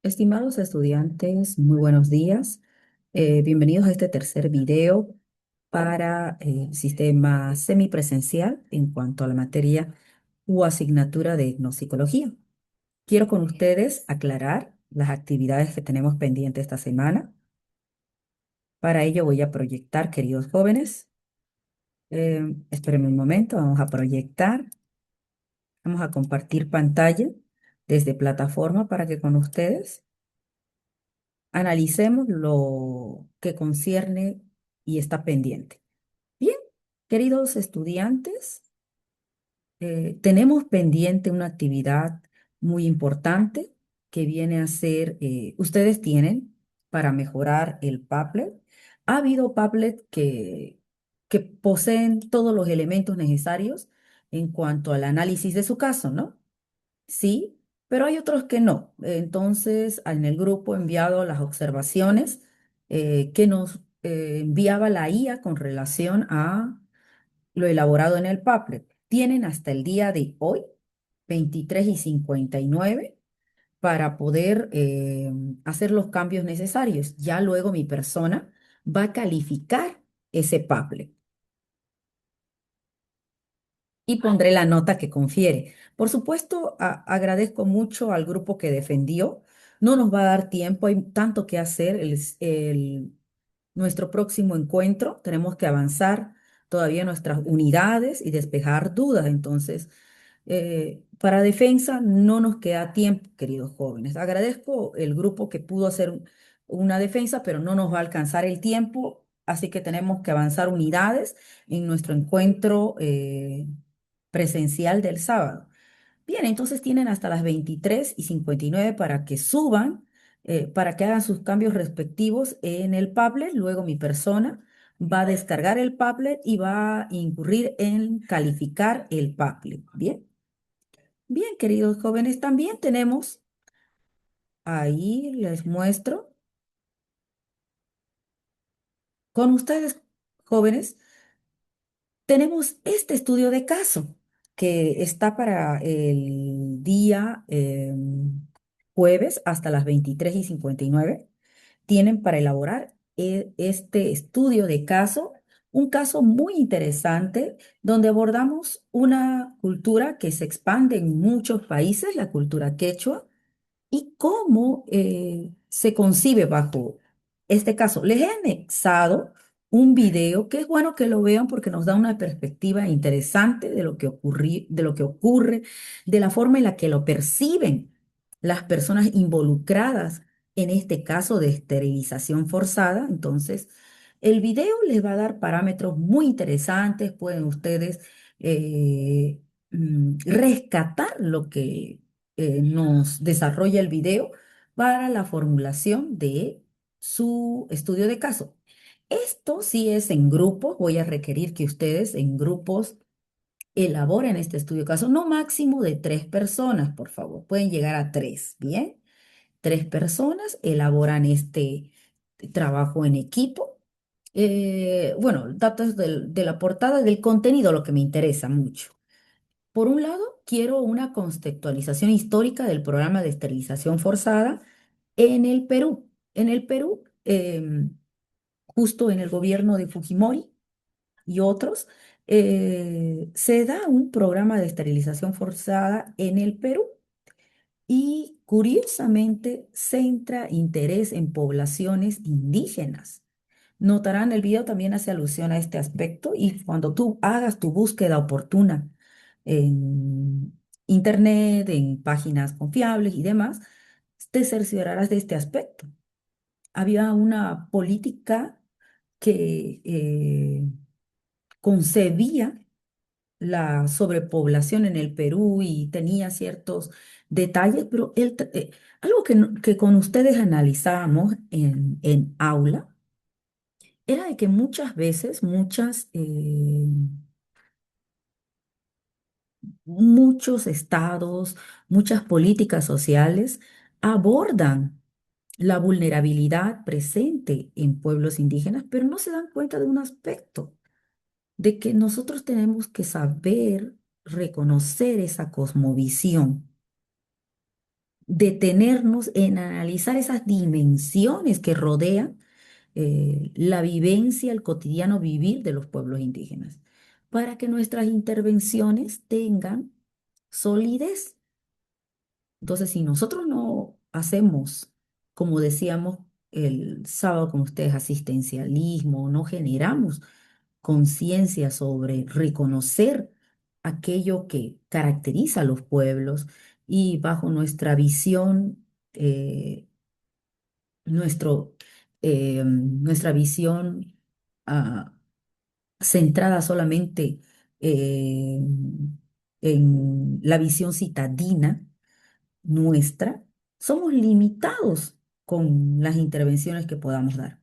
Estimados estudiantes, muy buenos días. Bienvenidos a este tercer video para el sistema semipresencial en cuanto a la materia u asignatura de etnopsicología. Quiero con ustedes aclarar las actividades que tenemos pendientes esta semana. Para ello voy a proyectar, queridos jóvenes. Espérenme un momento, vamos a proyectar. Vamos a compartir pantalla desde plataforma para que con ustedes analicemos lo que concierne y está pendiente. Bien, queridos estudiantes, tenemos pendiente una actividad muy importante que viene a ser, ustedes tienen para mejorar el Padlet. Ha habido Padlet que poseen todos los elementos necesarios en cuanto al análisis de su caso, ¿no? Sí, pero hay otros que no. Entonces, en el grupo he enviado las observaciones que nos enviaba la IA con relación a lo elaborado en el Padlet. Tienen hasta el día de hoy, 23:59, para poder hacer los cambios necesarios. Ya luego mi persona va a calificar ese Padlet y pondré la nota que confiere. Por supuesto, agradezco mucho al grupo que defendió. No nos va a dar tiempo, hay tanto que hacer. Nuestro próximo encuentro tenemos que avanzar todavía nuestras unidades y despejar dudas. Entonces, para defensa no nos queda tiempo, queridos jóvenes. Agradezco el grupo que pudo hacer una defensa, pero no nos va a alcanzar el tiempo, así que tenemos que avanzar unidades en nuestro encuentro presencial del sábado. Bien, entonces tienen hasta las 23:59 para que suban, para que hagan sus cambios respectivos en el Padlet. Luego mi persona va a descargar el Padlet y va a incurrir en calificar el Padlet. Bien, bien, queridos jóvenes, también tenemos, ahí les muestro, con ustedes, jóvenes, tenemos este estudio de caso que está para el día jueves hasta las 23:59. Tienen para elaborar este estudio de caso, un caso muy interesante donde abordamos una cultura que se expande en muchos países, la cultura quechua, y cómo se concibe bajo este caso. Les he anexado un video que es bueno que lo vean porque nos da una perspectiva interesante de lo que de lo que ocurre, de la forma en la que lo perciben las personas involucradas en este caso de esterilización forzada. Entonces, el video les va a dar parámetros muy interesantes. Pueden ustedes rescatar lo que nos desarrolla el video para la formulación de su estudio de caso. Esto sí es en grupos, voy a requerir que ustedes en grupos elaboren este estudio de caso, no máximo de 3 personas, por favor, pueden llegar a 3, ¿bien? 3 personas elaboran este trabajo en equipo. Bueno, datos de la portada, del contenido, lo que me interesa mucho. Por un lado, quiero una contextualización histórica del programa de esterilización forzada en el Perú. En el Perú, justo en el gobierno de Fujimori y otros, se da un programa de esterilización forzada en el Perú y curiosamente centra interés en poblaciones indígenas. Notarán, el video también hace alusión a este aspecto y cuando tú hagas tu búsqueda oportuna en internet, en páginas confiables y demás, te cerciorarás de este aspecto. Había una política que concebía la sobrepoblación en el Perú y tenía ciertos detalles, pero algo que con ustedes analizábamos en aula era de que muchas veces, muchos estados, muchas políticas sociales abordan la vulnerabilidad presente en pueblos indígenas, pero no se dan cuenta de un aspecto, de que nosotros tenemos que saber reconocer esa cosmovisión detenernos en analizar esas dimensiones que rodean la vivencia, el cotidiano vivir de los pueblos indígenas, para que nuestras intervenciones tengan solidez. Entonces, si nosotros no hacemos, como decíamos el sábado con ustedes, asistencialismo, no generamos conciencia sobre reconocer aquello que caracteriza a los pueblos y bajo nuestra visión, nuestra visión ah, centrada solamente eh, en la visión citadina nuestra, somos limitados con las intervenciones que podamos dar.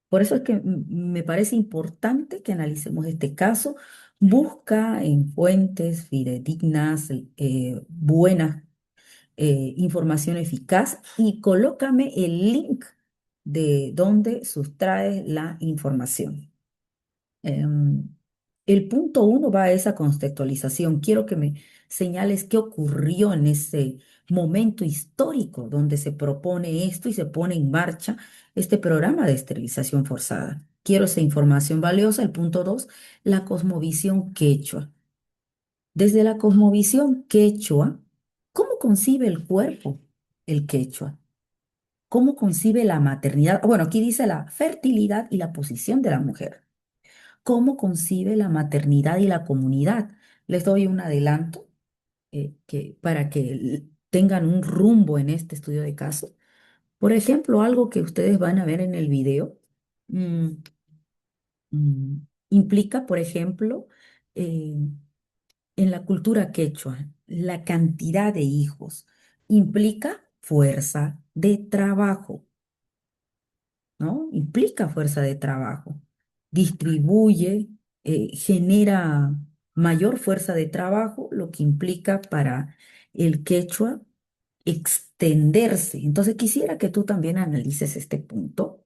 Por eso es que me parece importante que analicemos este caso. Busca en fuentes fidedignas, buena información eficaz y colócame el link de donde sustrae la información. Em, el punto uno va a esa contextualización. Quiero que me señales qué ocurrió en ese momento histórico donde se propone esto y se pone en marcha este programa de esterilización forzada. Quiero esa información valiosa. El punto dos, la cosmovisión quechua. Desde la cosmovisión quechua, ¿cómo concibe el cuerpo el quechua? ¿Cómo concibe la maternidad? Bueno, aquí dice la fertilidad y la posición de la mujer. ¿Cómo concibe la maternidad y la comunidad? Les doy un adelanto para que tengan un rumbo en este estudio de caso. Por ejemplo, algo que ustedes van a ver en el video mm, mm, implica, por ejemplo, eh, en la cultura quechua, la cantidad de hijos implica fuerza de trabajo. ¿No? Implica fuerza de trabajo, distribuye, genera mayor fuerza de trabajo, lo que implica para el quechua extenderse. Entonces quisiera que tú también analices este punto.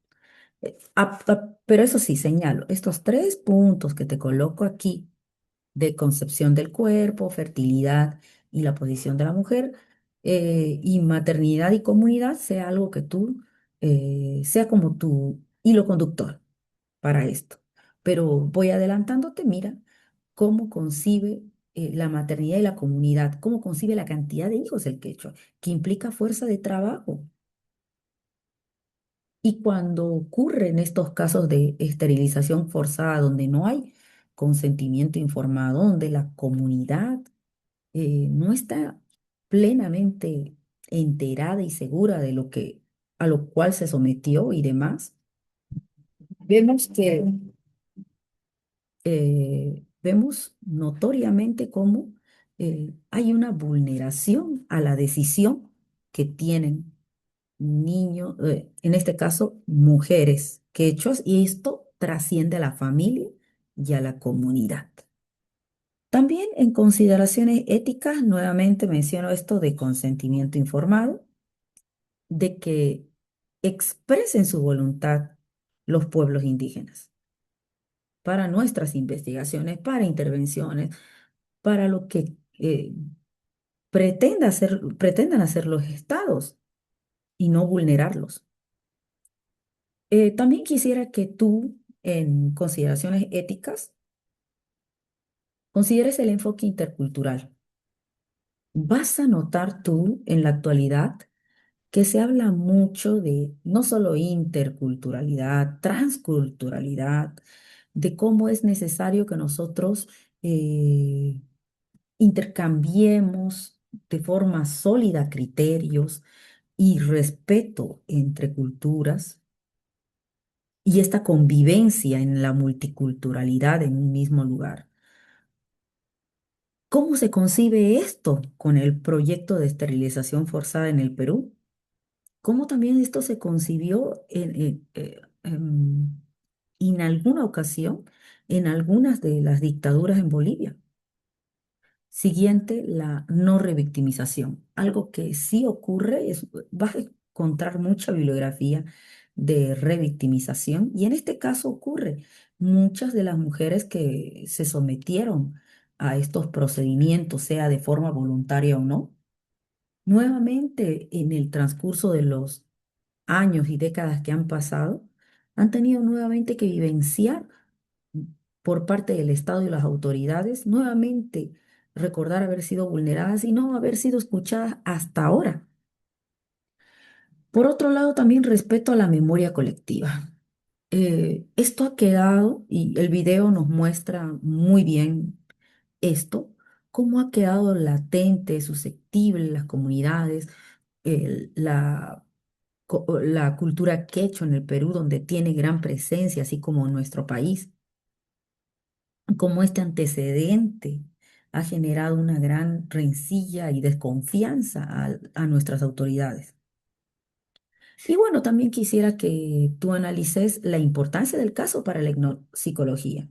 Pero eso sí, señalo, estos tres puntos que te coloco aquí de concepción del cuerpo, fertilidad y la posición de la mujer, y maternidad y comunidad, sea algo que tú, sea como tu hilo conductor para esto. Pero voy adelantándote, mira cómo concibe la maternidad y la comunidad, cómo concibe la cantidad de hijos el quechua, que implica fuerza de trabajo. Y cuando ocurren estos casos de esterilización forzada, donde no hay consentimiento informado, donde la comunidad no está plenamente enterada y segura de lo que a lo cual se sometió y demás, vemos que vemos notoriamente cómo hay una vulneración a la decisión que tienen niños, en este caso mujeres quechuas, y esto trasciende a la familia y a la comunidad. También en consideraciones éticas, nuevamente menciono esto de consentimiento informado, de que expresen su voluntad los pueblos indígenas para nuestras investigaciones, para intervenciones, para lo que pretendan hacer los estados y no vulnerarlos. También quisiera que tú, en consideraciones éticas, consideres el enfoque intercultural. Vas a notar tú en la actualidad que se habla mucho de no solo interculturalidad, transculturalidad, de cómo es necesario que nosotros eh, intercambiemos de forma sólida criterios y respeto entre culturas y esta convivencia en la multiculturalidad en un mismo lugar. ¿Cómo se concibe esto con el proyecto de esterilización forzada en el Perú? ¿Cómo también esto se concibió en alguna ocasión en algunas de las dictaduras en Bolivia? Siguiente, la no revictimización. Algo que sí ocurre es, vas a encontrar mucha bibliografía de revictimización y en este caso ocurre. Muchas de las mujeres que se sometieron a estos procedimientos, sea de forma voluntaria o no, nuevamente en el transcurso de los años y décadas que han pasado, han tenido nuevamente que vivenciar por parte del Estado y las autoridades, nuevamente recordar haber sido vulneradas y no haber sido escuchadas hasta ahora. Por otro lado, también respeto a la memoria colectiva. Esto ha quedado, y el video nos muestra muy bien esto, cómo ha quedado latente, susceptible en las comunidades, la cultura quechua en el Perú, donde tiene gran presencia, así como en nuestro país, cómo este antecedente ha generado una gran rencilla y desconfianza a nuestras autoridades. Y bueno, también quisiera que tú analices la importancia del caso para la etnopsicología.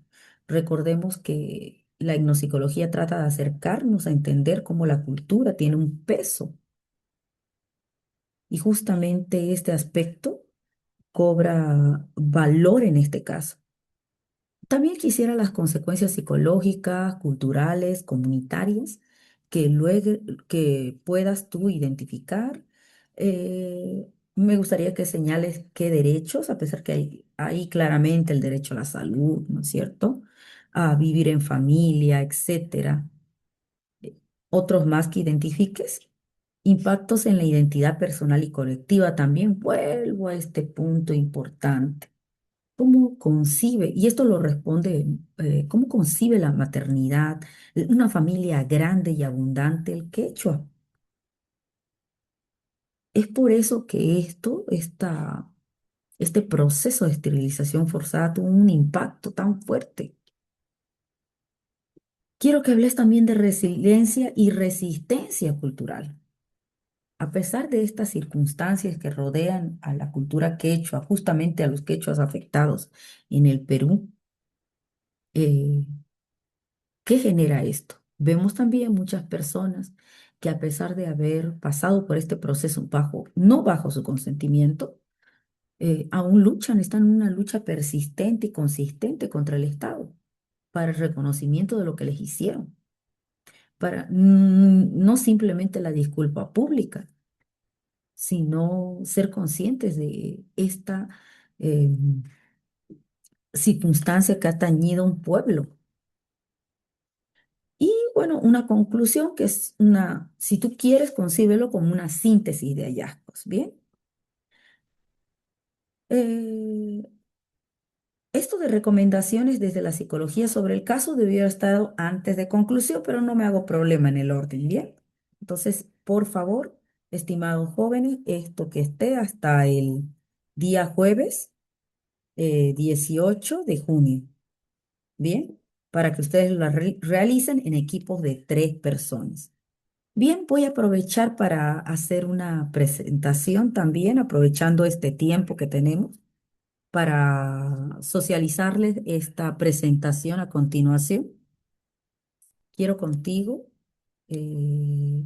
Recordemos que la etnopsicología trata de acercarnos a entender cómo la cultura tiene un peso y justamente este aspecto cobra valor en este caso. También quisiera las consecuencias psicológicas, culturales, comunitarias, que luego que puedas tú identificar. Me gustaría que señales qué derechos, a pesar que hay claramente el derecho a la salud, ¿no es cierto? A vivir en familia, etcétera. Otros más que identifiques. Impactos en la identidad personal y colectiva. También vuelvo a este punto importante. ¿Cómo concibe, y esto lo responde, cómo concibe la maternidad, una familia grande y abundante, el quechua? Es por eso que este proceso de esterilización forzada tuvo un impacto tan fuerte. Quiero que hables también de resiliencia y resistencia cultural. A pesar de estas circunstancias que rodean a la cultura quechua, justamente a los quechuas afectados en el Perú, eh, ¿qué genera esto? Vemos también muchas personas que a pesar de haber pasado por este proceso no bajo su consentimiento, aún luchan, están en una lucha persistente y consistente contra el Estado para el reconocimiento de lo que les hicieron, para no simplemente la disculpa pública, sino ser conscientes de esta eh, circunstancia que ha tañido a un pueblo. Y bueno, una conclusión que es si tú quieres, concíbelo como una síntesis de hallazgos, ¿bien? Eh, Esto de recomendaciones desde la psicología sobre el caso debió haber estado antes de conclusión, pero no me hago problema en el orden, ¿bien? Entonces, por favor, estimados jóvenes, esto que esté hasta el día jueves 18 de junio, ¿bien? Para que ustedes la realicen en equipos de 3 personas. Bien, voy a aprovechar para hacer una presentación también, aprovechando este tiempo que tenemos para socializarles esta presentación a continuación. Quiero contigo. eh,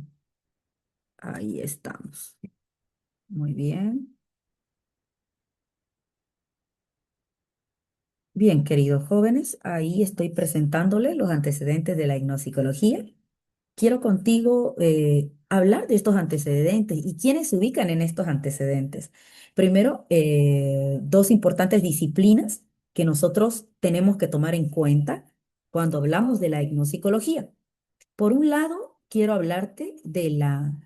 Ahí estamos. Muy bien. Bien, queridos jóvenes, ahí estoy presentándoles los antecedentes de la hipnopsicología. Quiero contigo hablar de estos antecedentes y quiénes se ubican en estos antecedentes. Primero, dos importantes disciplinas que nosotros tenemos que tomar en cuenta cuando hablamos de la etnopsicología. Por un lado, quiero hablarte de la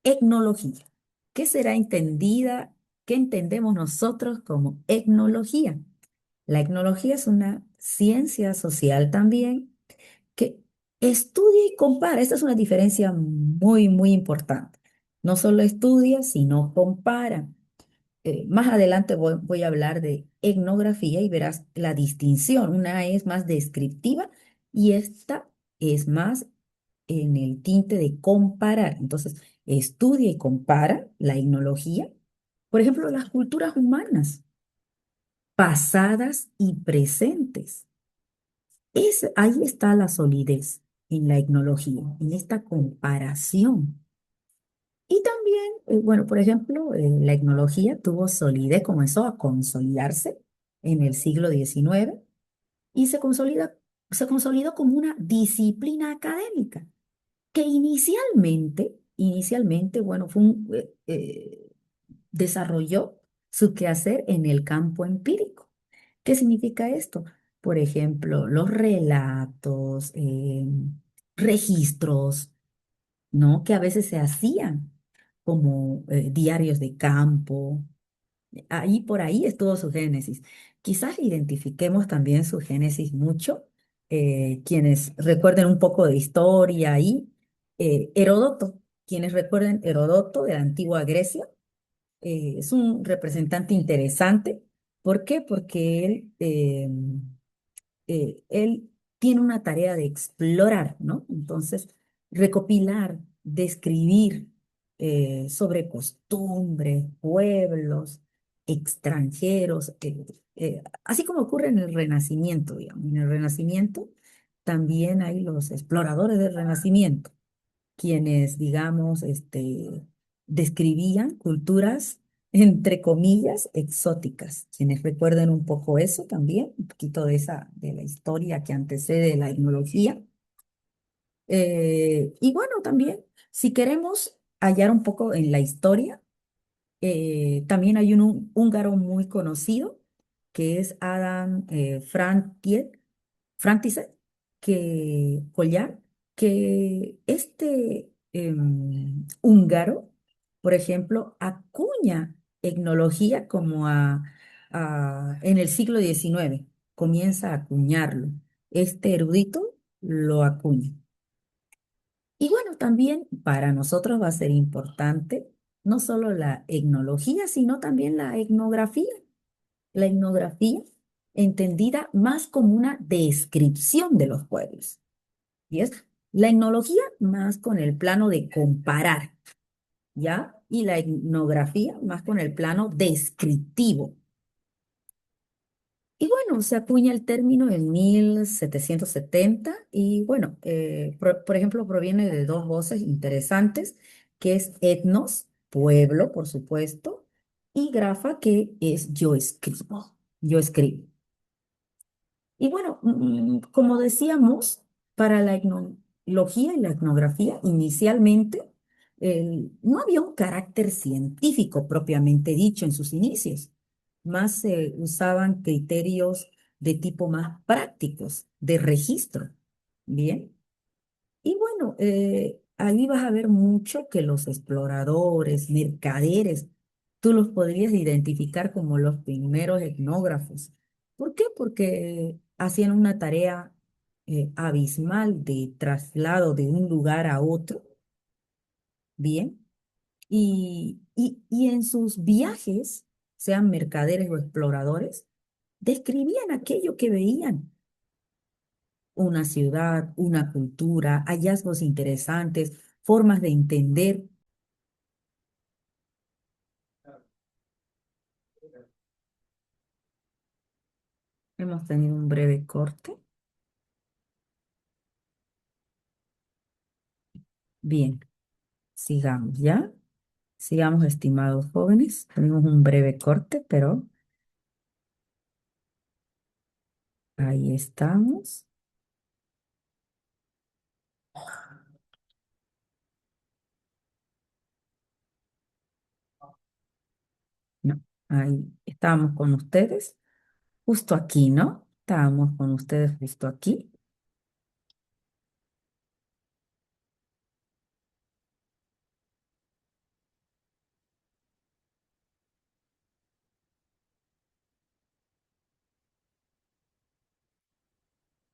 etnología. ¿Qué será entendida? ¿Qué entendemos nosotros como etnología? La etnología es una ciencia social también que estudia y compara. Esta es una diferencia muy, muy importante. No solo estudia, sino compara. Más adelante voy a hablar de etnografía y verás la distinción. Una es más descriptiva y esta es más en el tinte de comparar. Entonces, estudia y compara la etnología. Por ejemplo, las culturas humanas, pasadas y presentes. Ahí está la solidez en la etnología, en esta comparación. Y también, bueno, por ejemplo, la etnología tuvo solidez, comenzó a consolidarse en el siglo XIX y se consolidó como una disciplina académica que inicialmente inicialmente, bueno, desarrolló su quehacer en el campo empírico. ¿Qué significa esto? Por ejemplo, los relatos, registros, ¿no? Que a veces se hacían como diarios de campo. Ahí por ahí estuvo su génesis. Quizás identifiquemos también su génesis mucho, quienes recuerden un poco de historia ahí. Heródoto, quienes recuerden Heródoto de la antigua Grecia, es un representante interesante. ¿Por qué? Porque él tiene una tarea de explorar, ¿no? Entonces, recopilar, describir sobre costumbres, pueblos, extranjeros, así como ocurre en el Renacimiento, digamos. En el Renacimiento también hay los exploradores del Renacimiento quienes, digamos, describían culturas, entre comillas, exóticas. Quienes recuerden un poco eso también, un poquito de la historia que antecede la etnología. Y bueno, también, si queremos hallar un poco en la historia, también hay un húngaro muy conocido que es Adam Frantisen, Collar, que húngaro, por ejemplo, acuña etnología como en el siglo XIX, comienza a acuñarlo. Este erudito lo acuña. Y bueno, también para nosotros va a ser importante no solo la etnología, sino también la etnografía. La etnografía entendida más como una descripción de los pueblos. ¿Y es? La etnología más con el plano de comparar, ¿ya? Y la etnografía más con el plano descriptivo. Y bueno, se acuña el término en 1770 y bueno, por ejemplo, proviene de dos voces interesantes, que es etnos, pueblo, por supuesto, y grafa, que es yo escribo, yo escribo. Y bueno, como decíamos, para la etnología y la etnografía, inicialmente no había un carácter científico propiamente dicho en sus inicios, más se usaban criterios de tipo más prácticos, de registro. Bien. Y bueno, ahí vas a ver mucho que los exploradores, mercaderes, tú los podrías identificar como los primeros etnógrafos. ¿Por qué? Porque hacían una tarea abismal de traslado de un lugar a otro, bien, y en sus viajes, sean mercaderes o exploradores, describían aquello que veían, una ciudad, una cultura, hallazgos interesantes, formas de entender. Hemos tenido un breve corte. Bien, sigamos, ¿ya? Sigamos, estimados jóvenes. Tenemos un breve corte, pero ahí estamos. No, ahí estábamos con ustedes, justo aquí, ¿no? Estábamos con ustedes justo aquí.